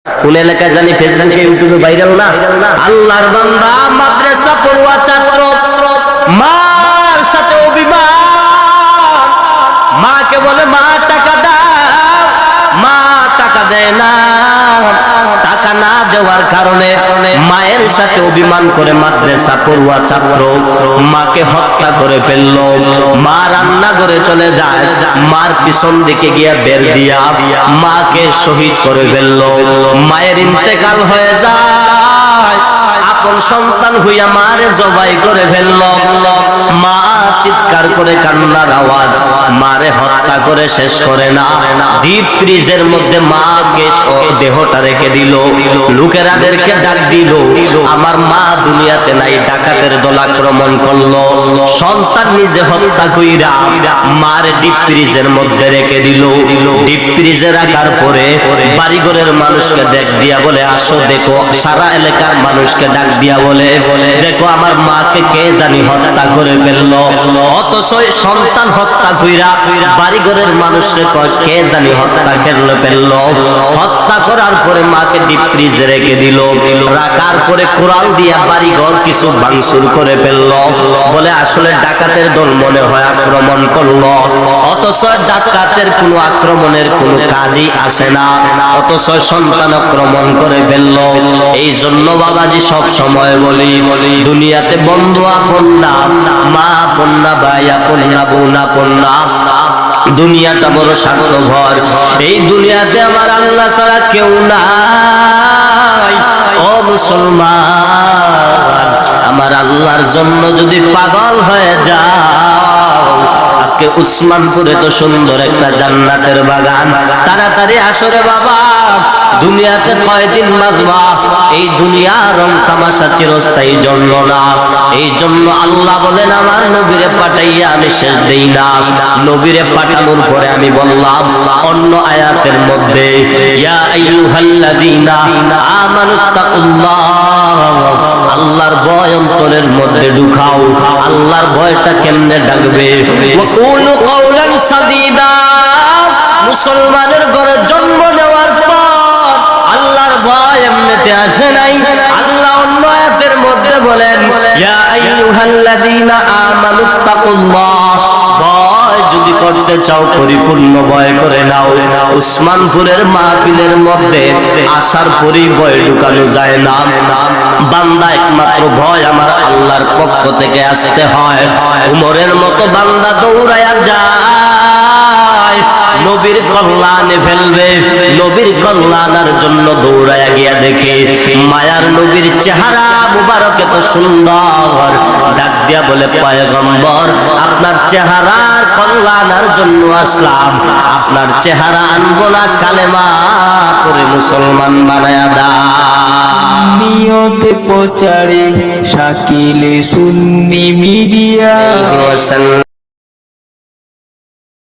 কোন এলাকায় জানি ফেসবুকে ইউটিউবে ভাইরাল না, আল্লাহর বান্দা মাদ্রাসা পড়ুয়া ছাত্র মার সাথে অভিমান, মাকে বলে মা টাকা দাও, মা টাকা দেয় না, টাকা না দেওয়ার কারণে মায়ের সাথে অভিমান করে মাদ্রাসা পড়ুয়া ছাত্র মাকে হত্যা করে ফেলল। মা রান্না করে চলে যায়, মার পিছন দিকে গিয়া বের দিয়া মাকে শহীদ করে ফেলল। মায়ের ইন্তেকাল হয়ে যায়, আপন সন্তান হইয়া মারে জবাই করে ফেলল। মা চিৎকার করে কান্নার আওয়াজ, মারে হত্যা করে শেষ করে না, ডিপ ফ্রিজের মধ্যে মাকে দেহটা রেখে দিল। লোকেরাদেরকে ডাক দিল, আমার মা দুনিয়াতে নাই, ডাকাতের দল আক্রমণ করলো। সন্তান নিজে হত্যা কইরা মার ডিপ ফ্রিজের মধ্যে রেখে দিল। ডিপ ফ্রিজে রাখার পরে বাড়িঘরের মানুষকে দেখ দিয়া বলে, আসো দেখো, সারা এলাকার মানুষকে ডাক দিয়া বলে, দেখো আমার মাকে কে জানি হত্যা করে ফেলল। অথচ সন্তান হত্যা কইরা বাড়িঘরের মানুষকে কে জানি হত্যা করে ফেলল। হত্যা করার পরে মাকে ডিপ ফ্রিজে রেখে দিল। রাখার পরে কোরাল দিয়া বাড়িঘর কিছু ভাঙচুর করে ফেলল। বলে আসলে ডাকাতের দল মনে হয় আক্রমণ করলো। অথচ ডাকাতের কোনো আক্রমণের কোনো কাজই আসে না, অথচ সন্তান আক্রমণ করে ফেলল। এই জন্য বাবাজি সব সময় বলি, দুনিয়াতে বন্ধু আপন না, মা আপন না, ভাই আপন না, বোন আপন না, দুনিয়াটা বড় স্বার্থপর। এই দুনিয়াতে আমার আল্লাহ ছাড়া কেউ নাই। ও মুসলমান, আমার আল্লাহর জন্য যদি পাগল হয়ে যাও, আজকে উসমানপুরে তো সুন্দর একটা জান্নাতের বাগান, তাড়াতাড়ি আসরে বাবা, দুনিয়াতে কয়দিন বাঁচবা? এই দুনিয়া রং তামাশা চিরস্থায়ী জন্য না। এই জন্য আল্লাহ বলেন, আমার নবীরে পাঠাইয়া আমি শেষ দেই না। নবীরে পাঠানোর পরে আমি বললাম অন্য আয়াতের মধ্যে, ইয়া আইয়ুহাল্লাযীনা আমানুত্তাকুল্লাহ, আল্লাহর ভয় অন্তরের মধ্যে ঢুকাও। আল্লাহর ভয়টা কেমনে ডাকবে? ওয়া কুলু কাওলান সাদীদা, মুসলমানের ঘরে জন্ম নেওয়ার পর আল্লাহর ভয় এমনিতে আসে নাই। আল্লাহ অন্য আয়াতের মধ্যে বলেন, ইয়া আইয়ুহাল্লাযীনা আমানুত্তাকুল্লাহ, ভয় যদি করতে চাও পরিপূর্ণ ভয় করে নাও। উসমানপুরের মাহফিলের মধ্যে আসার পরই ভয় ঢুকানো যায় না। বান্দা একমাত্র ভয় আমার আল্লাহর পক্ষ থেকে আসতে হয়। উমরের মতো বান্দা দৌড়ায়া যায়, নবীর কল্যাণে ফেলবে, নবীর কল্যাণের জন্য দৌড়ায়া গিয়া দেখে মায়ার নবীর চেহারা মুবারক এত সুন্দর, ডাক দিয়া বলে, পয়গম্বর আপনার চেহারার কল্যাণের জন্য আসলাম, আপনার চেহারা আনবো না, কালেমা করে মুসলমান বানায়া দাও। নিয়তে প্রচারে শাকিলে সুন্নি মিডিয়া।